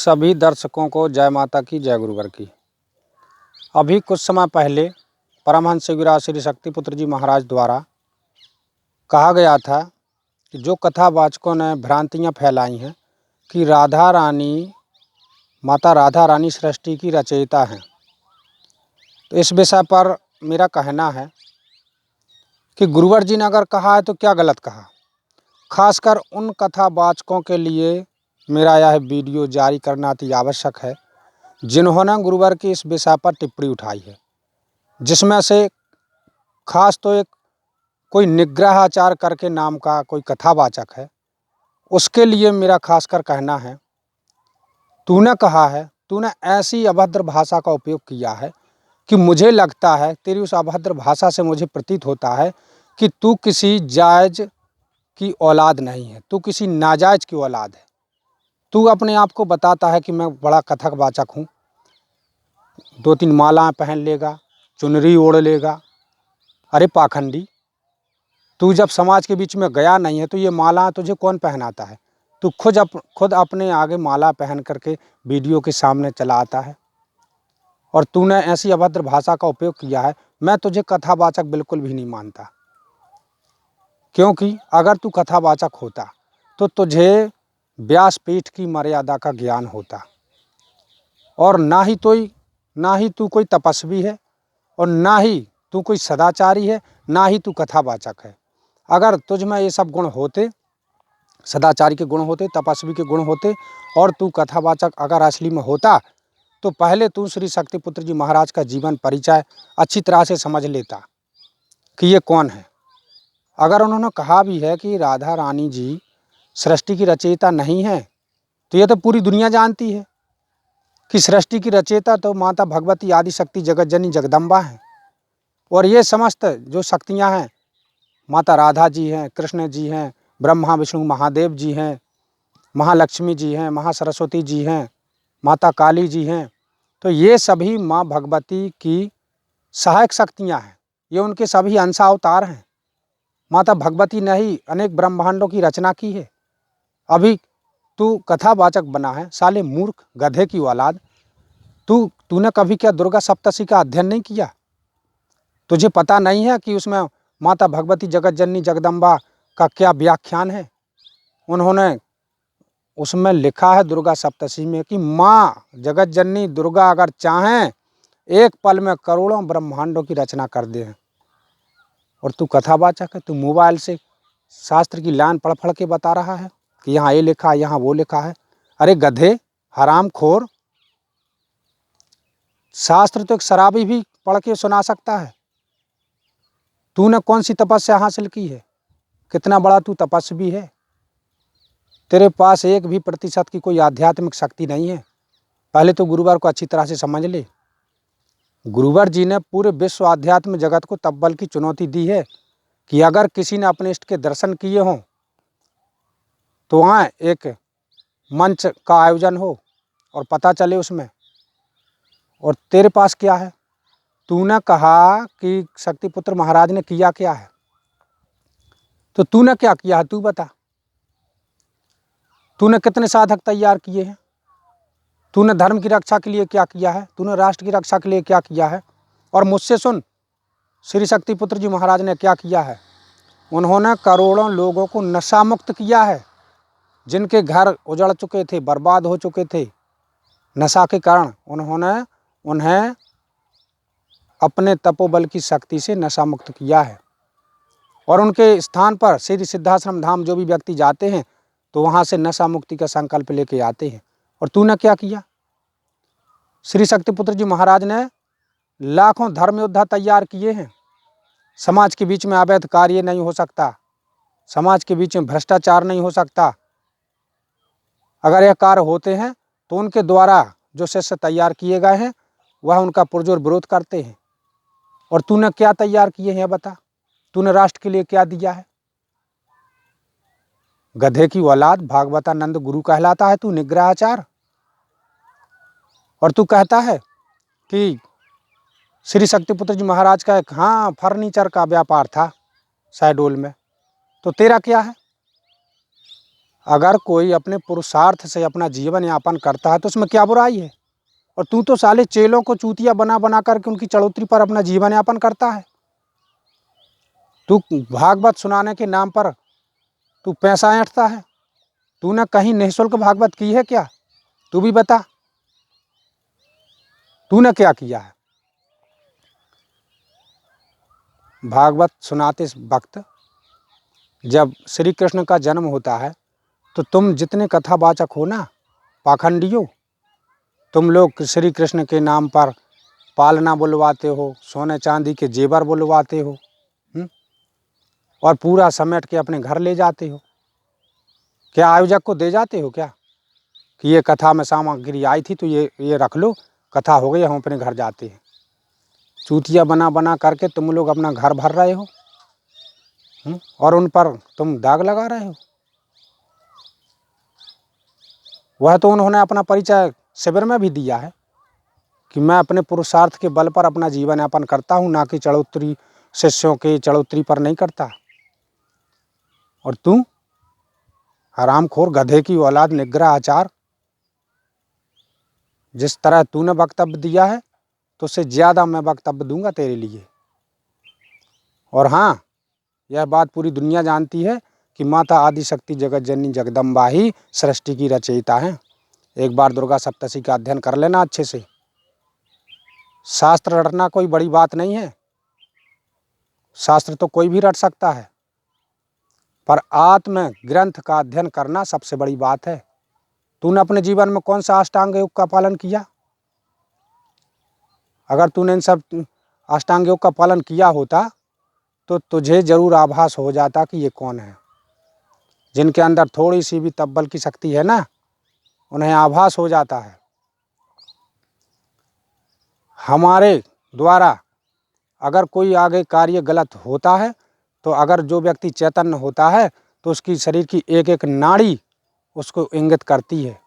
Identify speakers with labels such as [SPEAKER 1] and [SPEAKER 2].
[SPEAKER 1] सभी दर्शकों को जय माता की, जय गुरुवर की। अभी कुछ समय पहले परमहंस योगीराज श्री शक्तिपुत्र जी महाराज द्वारा कहा गया था कि जो कथावाचकों ने भ्रांतियां फैलाई हैं कि माता राधा रानी सृष्टि की रचयिता हैं, तो इस विषय पर मेरा कहना है कि गुरुवर जी ने अगर कहा है तो क्या गलत कहा। खासकर उन कथावाचकों के लिए मेरा यह वीडियो जारी करना अति आवश्यक है जिन्होंने गुरुवर की इस विषय पर टिप्पणी उठाई है, जिसमें से खास तो एक कोई निग्रहाचार करके नाम का कोई कथावाचक है। उसके लिए मेरा खासकर कहना है, तूने कहा है, तूने ऐसी अभद्र भाषा का उपयोग किया है कि मुझे लगता है, तेरी उस अभद्र भाषा से मुझे प्रतीत होता है कि तू किसी जायज़ की औलाद नहीं है, तू किसी नाजायज़ की औलाद है। तू अपने आप को बताता है कि मैं बड़ा कथकवाचक हूँ, 2-3 मालाएं पहन लेगा, चुनरी ओढ़ लेगा। अरे पाखंडी, तू जब समाज के बीच में गया नहीं है तो ये माला तुझे कौन पहनाता है? तू खुद अपने आगे माला पहन करके वीडियो के सामने चला आता है और तूने ऐसी अभद्र भाषा का उपयोग किया है। मैं तुझे कथावाचक बिल्कुल भी नहीं मानता, क्योंकि अगर तू कथावाचक होता तो तुझे व्यासपीठ की मर्यादा का ज्ञान होता। और ना ही तू कोई तपस्वी है और ना ही तू कोई सदाचारी है, ना ही तू कथावाचक है। अगर तुझ में ये सब गुण होते, सदाचारी के गुण होते, तपस्वी के गुण होते और तू कथावाचक अगर असली में होता, तो पहले तू श्री शक्तिपुत्र जी महाराज का जीवन परिचय अच्छी तरह से समझ लेता कि ये कौन है। अगर उन्होंने कहा भी है कि राधा रानी जी सृष्टि की रचयिता नहीं है, तो ये तो पूरी दुनिया जानती है कि सृष्टि की रचयिता तो माता भगवती आदि शक्ति जगत जननी जगदम्बा हैं। और ये समस्त जो शक्तियाँ हैं, माता राधा जी हैं, कृष्ण जी हैं, ब्रह्मा विष्णु महादेव जी हैं, महालक्ष्मी जी हैं, महासरस्वती जी हैं, माता काली जी हैं। तो ये सभी माँ भगवती की सहायक शक्तियाँ हैं, ये उनके सभी अंशावतार हैं। माता भगवती ने ही अनेक ब्रह्मांडों की रचना की है। अभी तू कथावाचक बना है, साले मूर्ख गधे की औलाद। तूने कभी क्या दुर्गा सप्तशती का अध्ययन नहीं किया? तुझे पता नहीं है कि उसमें माता भगवती जगत जननी जगदम्बा का क्या व्याख्यान है? उन्होंने उसमें लिखा है दुर्गा सप्तशती में कि माँ जगत जननी दुर्गा अगर चाहें एक पल में करोड़ों ब्रह्मांडों की रचना कर दे। और तू कथावाचक है, तू मोबाइल से शास्त्र की लाइन पढ़ पढ़ के बता रहा है कि यहाँ ये लिखा है, यहाँ वो लिखा है। अरे गधे, हरामखोर, शास्त्र तो एक शराबी भी पढ़ के सुना सकता है। तूने कौन सी तपस्या हासिल की है? कितना बड़ा तू तपस्वी है? तेरे पास 1% की कोई आध्यात्मिक शक्ति नहीं है। पहले तो गुरुवर को अच्छी तरह से समझ ले। गुरुवर जी ने पूरे विश्व आध्यात्म जगत को तब्बल की चुनौती दी है कि अगर किसी ने अपने इष्ट के दर्शन किए हों तो वहाँ एक मंच का आयोजन हो और पता चले उसमें। और तेरे पास क्या है? तूने कहा कि शक्तिपुत्र महाराज ने किया क्या है, तो तूने क्या किया है? तू बता। तूने कितने साधक तैयार किए हैं? तूने धर्म की रक्षा के लिए क्या किया है? तूने राष्ट्र की रक्षा के लिए क्या किया है? और मुझसे सुन, श्री शक्तिपुत्र जी महाराज ने क्या किया है? उन्होंने करोड़ों लोगों को नशा मुक्त किया है, जिनके घर उजड़ चुके थे, बर्बाद हो चुके थे नशा के कारण। उन्होंने उन्हें अपने तपोबल की शक्ति से नशा मुक्त किया है। और उनके स्थान पर श्री सिद्धाश्रम धाम जो भी व्यक्ति जाते हैं तो वहाँ से नशा मुक्ति का संकल्प लेके आते हैं। और तूने क्या किया? श्री शक्तिपुत्र जी महाराज ने लाखों धर्म योद्धा तैयार किए हैं। समाज के बीच में अवैध कार्य नहीं हो सकता, समाज के बीच में भ्रष्टाचार नहीं हो सकता। अगर यह कार्य होते हैं तो उनके द्वारा जो शिष्य तैयार किए गए हैं वह उनका पुरजोर विरोध करते हैं। और तूने क्या तैयार किए हैं बता? तूने राष्ट्र के लिए क्या दिया है? गधे की औलाद, भागवतानंद गुरु कहलाता है तू, निग्रहाचार। और तू कहता है कि श्री शक्तिपुत्र जी महाराज का एक फर्नीचर का व्यापार था शहडोल में। तो तेरा क्या है? अगर कोई अपने पुरुषार्थ से अपना जीवन यापन करता है तो उसमें क्या बुराई है। और तू तो साले चेलों को चूतिया बना बना करके उनकी चढ़ोतरी पर अपना जीवन यापन करता है। तू भागवत सुनाने के नाम पर तू पैसा ऐंठता है। तूने कहीं निःशुल्क भागवत की है क्या? तू भी बता, तूने क्या किया है? भागवत सुनाते वक्त जब श्री कृष्ण का जन्म होता है तो तुम जितने कथावाचक हो ना, पाखंडियों, तुम लोग श्री कृष्ण के नाम पर पालना बुलवाते हो, सोने चांदी के जेवर बुलवाते हो, और पूरा समेट के अपने घर ले जाते हो। क्या आयोजक को दे जाते हो क्या कि ये कथा में सामग्री आई थी तो ये रख लो, कथा हो गई, हम अपने घर जाते हैं। चूतिया बना बना करके तुम लोग अपना घर भर रहे हो, और उन पर तुम दाग लगा रहे हो। वह तो उन्होंने अपना परिचय शिविर में भी दिया है कि मैं अपने पुरुषार्थ के बल पर अपना जीवन यापन करता हूँ, ना कि चढ़ोतरी शिष्यों के चढ़ोतरी पर नहीं करता। और तू हरामखोर गधे की औलाद, निग्रह आचार, जिस तरह तूने वक्तव्य दिया है तो उससे ज़्यादा मैं वक्तव्य दूंगा तेरे लिए। और हाँ, यह बात पूरी दुनिया जानती है कि माता आदिशक्ति जगत जननी जगदम्बा ही सृष्टि की रचयिता हैं। एक बार दुर्गा सप्तशती का अध्ययन कर लेना अच्छे से। शास्त्र रटना कोई बड़ी बात नहीं है, शास्त्र तो कोई भी रट सकता है, पर आत्म ग्रंथ का अध्ययन करना सबसे बड़ी बात है। तूने अपने जीवन में कौन सा अष्टांग योग का पालन किया? अगर तूने इन सब अष्टांग योग का पालन किया होता तो तुझे जरूर आभास हो जाता कि ये कौन है। जिनके अंदर थोड़ी सी भी तब्बल की शक्ति है ना, उन्हें आभास हो जाता है। हमारे द्वारा अगर कोई आगे कार्य गलत होता है तो अगर जो व्यक्ति चैतन्य होता है तो उसकी शरीर की एक एक नाड़ी उसको इंगित करती है